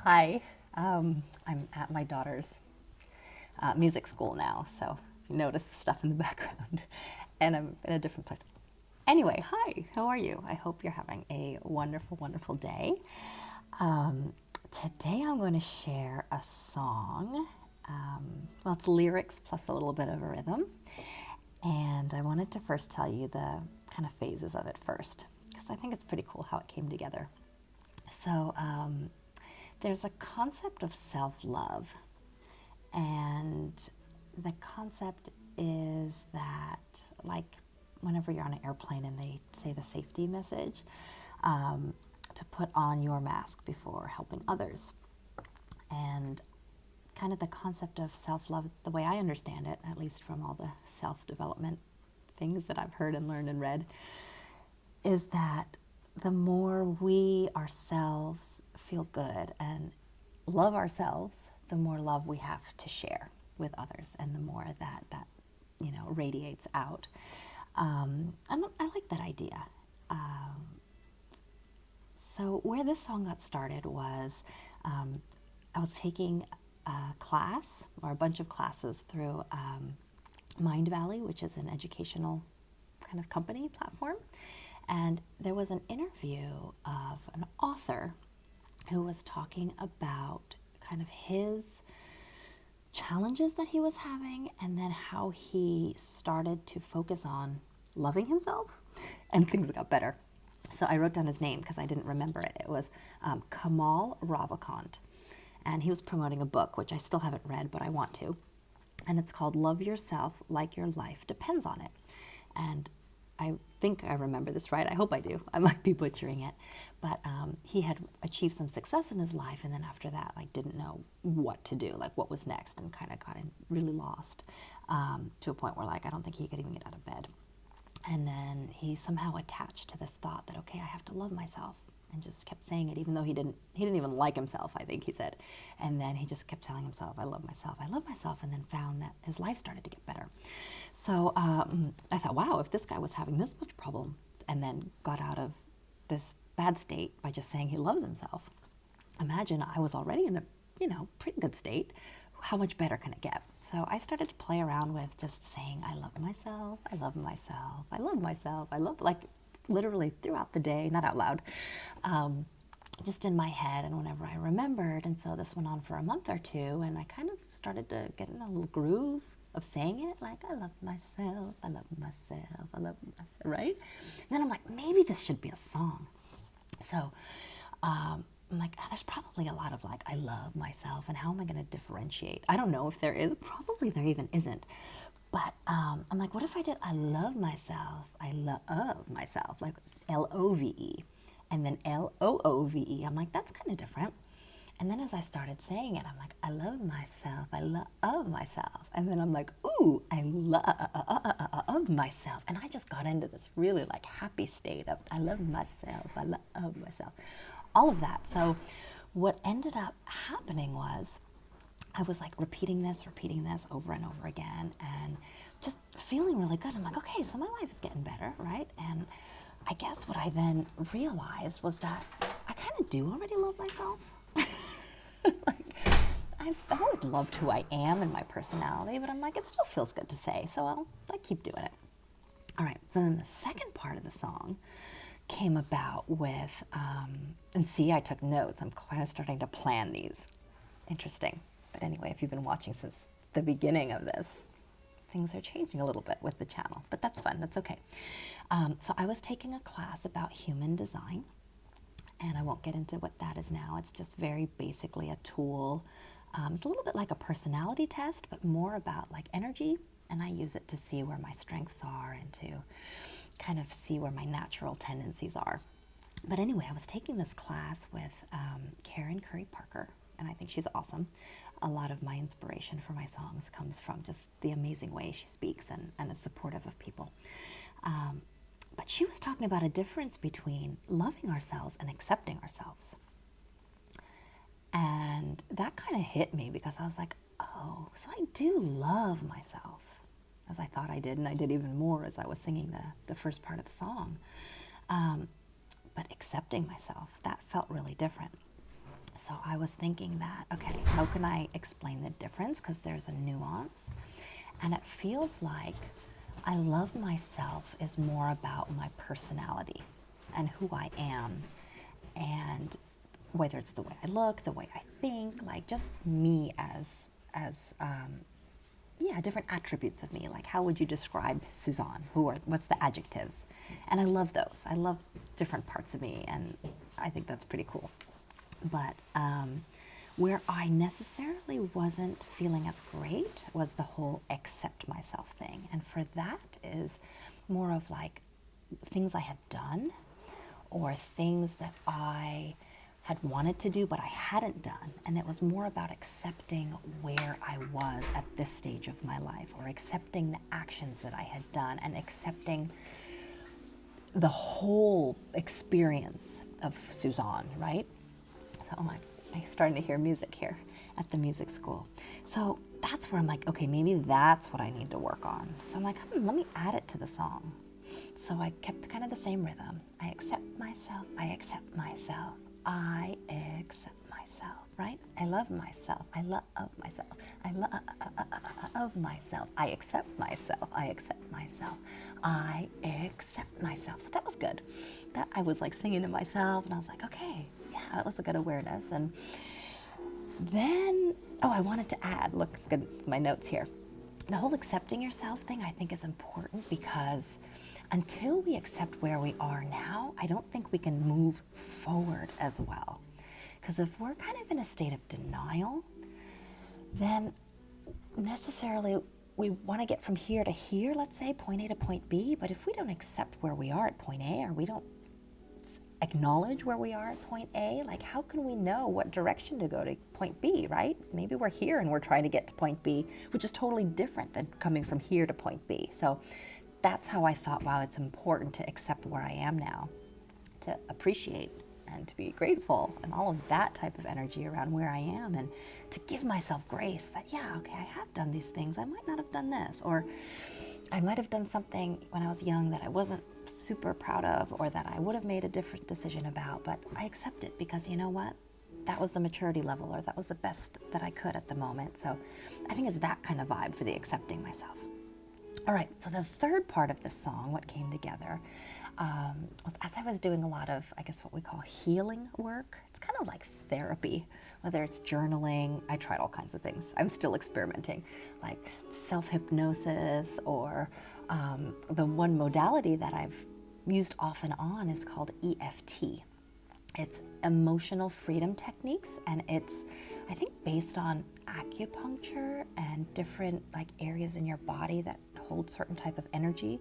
Hi, I'm at my daughter's music school now, so you notice the stuff in the background, and I'm in a different place. Anyway, hi, how are you? I hope you're having a wonderful, wonderful day. Um, Today I'm going to share a song. Well, it's lyrics plus a little bit of a rhythm, and I wanted to first tell you the kind of phases of it first, because I think it's pretty cool how it came together. So, there's a concept of self love, and the concept is that, like, whenever you're on an airplane and they say the safety message, to put on your mask before helping others. And kind of the concept of self love, the way I understand it, at least from all the self development things that I've heard and learned and read, is that the more we ourselves feel good and love ourselves, the more love we have to share with others, and the more that radiates out. And I like that idea. So where this song got started was I was taking a class or a bunch of classes through Mind Valley, which is an educational kind of company platform. And there was an interview of an author who was talking about kind of his challenges that he was having, and then how he started to focus on loving himself, and things got better. So I wrote down his name because I didn't remember it. It was Kamal Ravikant. And he was promoting a book, which I still haven't read, but I want to. And it's called Love Yourself Like Your Life Depends on It. And I think I remember this right. I hope I do. I might be butchering it. But he had achieved some success in his life, and then after that, like, didn't know what to do, like what was next, and kind of got really lost, to a point where, like, I don't think he could even get out of bed. And then he somehow attached to this thought that, okay, I have to love myself, and just kept saying it, even though he didn't even like himself, I think he said. And then he just kept telling himself, I love myself, I love myself, and then found that his life started to get better. So I thought, wow, if this guy was having this much problem and then got out of this bad state by just saying he loves himself, imagine I was already in a pretty good state. How much better can it get? So I started to play around with just saying, I love myself, I love myself, I love myself, I love, like, literally throughout the day, not out loud, just in my head and whenever I remembered. And so this went on for a month or two, and I kind of started to get in a little groove of saying it, like, I love myself, I love myself, I love myself, right? And then I'm like, maybe this should be a song. So I'm like, there's probably a lot of, like, I love myself, and how am I going to differentiate? I don't know if there is. Probably there even isn't. But I'm like, what if I did I love myself, I love myself, like Love, and then Loove. I'm like, that's kind of different. And then as I started saying it, I'm like, I love myself, I love myself. And then I'm like, ooh, I love myself. And I just got into this really, like, happy state of, I love myself, I love myself. All of that. So what ended up happening was I was, like, repeating this over and over again, and just feeling really good. I'm like, okay, so my life is getting better, right? And I guess what I then realized was that I kind of do already love myself. Like, I've always loved who I am and my personality, but I'm like, it still feels good to say, so I keep doing it. All right, so then the second part of the song came about with, and see, I took notes. I'm kind of starting to plan these. Interesting. But anyway, if you've been watching since the beginning of this, things are changing a little bit with the channel, but that's fun, that's okay. So I was taking a class about human design, and I won't get into what that is now. It's just very basically a tool. It's a little bit like a personality test, but more about, like, energy, and I use it to see where my strengths are and to kind of see where my natural tendencies are. But anyway, I was taking this class with Karen Curry Parker, and I think she's awesome. A lot of my inspiration for my songs comes from just the amazing way she speaks and is supportive of people. But she was talking about a difference between loving ourselves and accepting ourselves. And that kind of hit me, because I was like, oh, so I do love myself, as I thought I did, and I did even more as I was singing the first part of the song. But accepting myself, that felt really different. So I was thinking that, okay, how can I explain the difference? Because there's a nuance. And it feels like I love myself is more about my personality and who I am, and whether it's the way I look, the way I think, like just me as different attributes of me. Like, how would you describe Suzan? What's the adjectives? And I love those. I love different parts of me, and I think that's pretty cool. But where I necessarily wasn't feeling as great was the whole accept myself thing. And for that is more of like things I had done or things that I had wanted to do but I hadn't done. And it was more about accepting where I was at this stage of my life, or accepting the actions that I had done, and accepting the whole experience of Suzan, right? So, I'm starting to hear music here at the music school. So that's where I'm like, okay, maybe that's what I need to work on. So I'm like, let me add it to the song. So I kept kind of the same rhythm. I accept myself, I accept myself, I accept myself, right? I love myself, I love myself, I love myself, I accept myself, I accept myself, I accept myself. So that was good. That I was like singing to myself, and I was like, okay, yeah, that was a good awareness. And then, I wanted to add, look, good, my notes here. The whole accepting yourself thing I think is important, because until we accept where we are now, I don't think we can move forward as well. Because if we're kind of in a state of denial, then necessarily we want to get from here to here, let's say, point A to point B, but if we don't accept where we are at point A, or we don't acknowledge where we are at point A, like how can we know what direction to go to point B, right? Maybe we're here and we're trying to get to point B, which is totally different than coming from here to point B. So that's how I thought, wow, it's important to accept where I am now, to appreciate and to be grateful and all of that type of energy around where I am, and to give myself grace that, yeah, okay, I have done these things. I might not have done this, or I might have done something when I was young that I wasn't super proud of, or that I would have made a different decision about, but I accept it because you know what? That was the maturity level, or that was the best that I could at the moment. So I think it's that kind of vibe for the accepting myself. All right, so the third part of this song, what came together, was as I was doing a lot of, I guess, what we call healing work. It's kind of like therapy, whether it's journaling. I tried all kinds of things. I'm still experimenting, like self-hypnosis, or the one modality that I've used off and on is called EFT. It's emotional freedom techniques, and it's, I think, based on acupuncture and different like areas in your body that hold certain type of energy.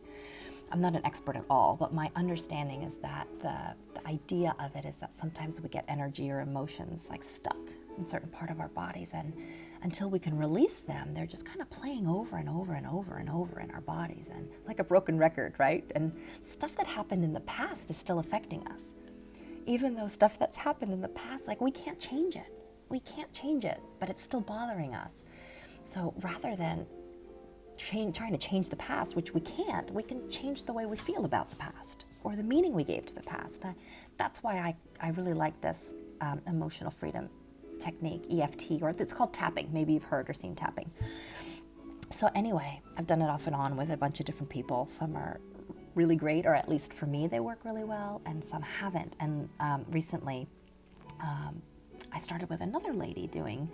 I'm not an expert at all, but my understanding is that the idea of it is that sometimes we get energy or emotions like stuck in certain part of our bodies, and until we can release them, they're just kind of playing over and over and over and over in our bodies, and like a broken record, right? And stuff that happened in the past is still affecting us. Even though stuff that's happened in the past, like we can't change it. We can't change it, but it's still bothering us. So rather than trying to change the past, which we can't, we can change the way we feel about the past, or the meaning we gave to the past. That's why I really like this emotional freedom technique, EFT, or it's called tapping. Maybe you've heard or seen tapping. So anyway, I've done it off and on with a bunch of different people. Some are really great, or at least for me, they work really well, and some haven't. And recently, I started with another lady doing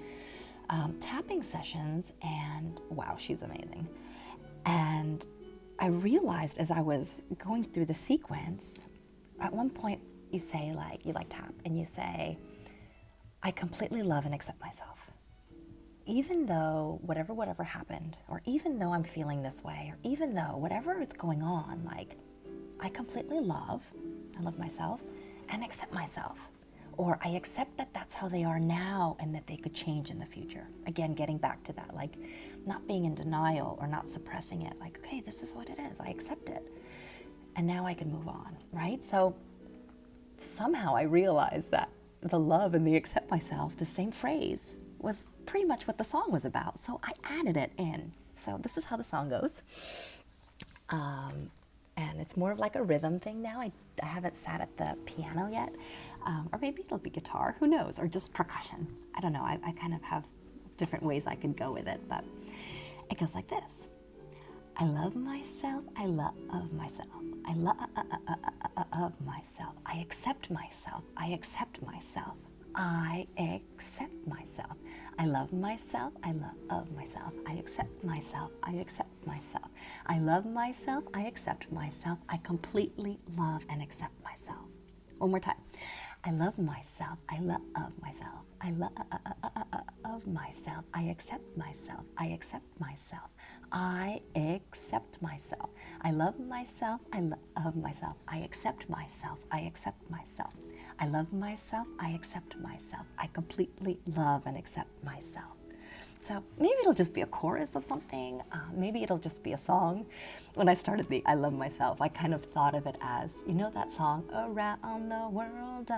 tapping sessions, and wow, she's amazing. And I realized as I was going through the sequence, at one point you say, like, you like tap, and you say, I completely love and accept myself. Even though whatever happened, or even though I'm feeling this way, or even though whatever is going on, like, I completely love, I love myself, and accept myself. Or I accept that that's how they are now, and that they could change in the future. Again, getting back to that, like not being in denial or not suppressing it. Like, okay, this is what it is. I accept it. And now I can move on, right? So somehow I realized that the love and the accept myself, the same phrase, was pretty much what the song was about. So I added it in. So this is how the song goes. And it's more of like a rhythm thing now. I haven't sat at the piano yet. Or maybe it'll be guitar, who knows, or just percussion. I don't know, I kind of have different ways I could go with it, but it goes like this. I love myself, I love myself, I love myself, I accept myself, I accept myself, I accept myself, I love myself, I love myself, I accept myself, I accept myself, I love myself, I accept myself, I completely love and accept myself. One more time. I love myself, I love myself, I love myself, I accept myself, I accept myself, I accept myself, I love myself, I love myself, I accept myself, I accept myself, I love myself, I accept myself, I completely love and accept myself. So maybe it'll just be a chorus of something. Maybe it'll just be a song. When I started the I Love Myself, I kind of thought of it as, you know that song, Around the World,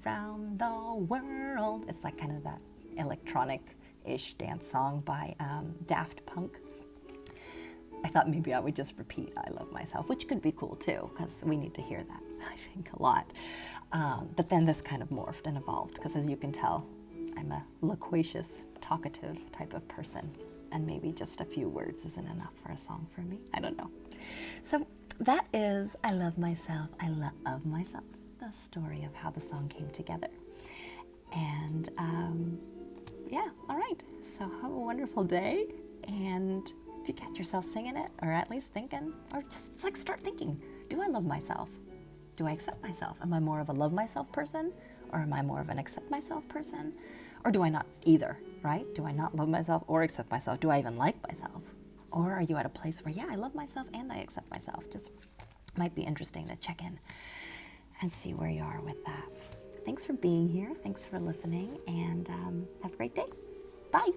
Around the World. It's like kind of that electronic-ish dance song by Daft Punk. I thought maybe I would just repeat I Love Myself, which could be cool too, because we need to hear that, I think, a lot. But then this kind of morphed and evolved, because as you can tell, I'm a loquacious, talkative type of person, and maybe just a few words isn't enough for a song for me. I don't know. So that is I Love Myself, I Love Myself, the story of how the song came together. And yeah, all right. So have a wonderful day. And if you catch yourself singing it, or at least thinking, or just like start thinking, do I love myself? Do I accept myself? Am I more of a love myself person? Or am I more of an accept myself person? Or do I not either, right? Do I not love myself or accept myself? Do I even like myself? Or are you at a place where, yeah, I love myself and I accept myself? Just might be interesting to check in and see where you are with that. Thanks for being here. Thanks for listening, and have a great day. Bye.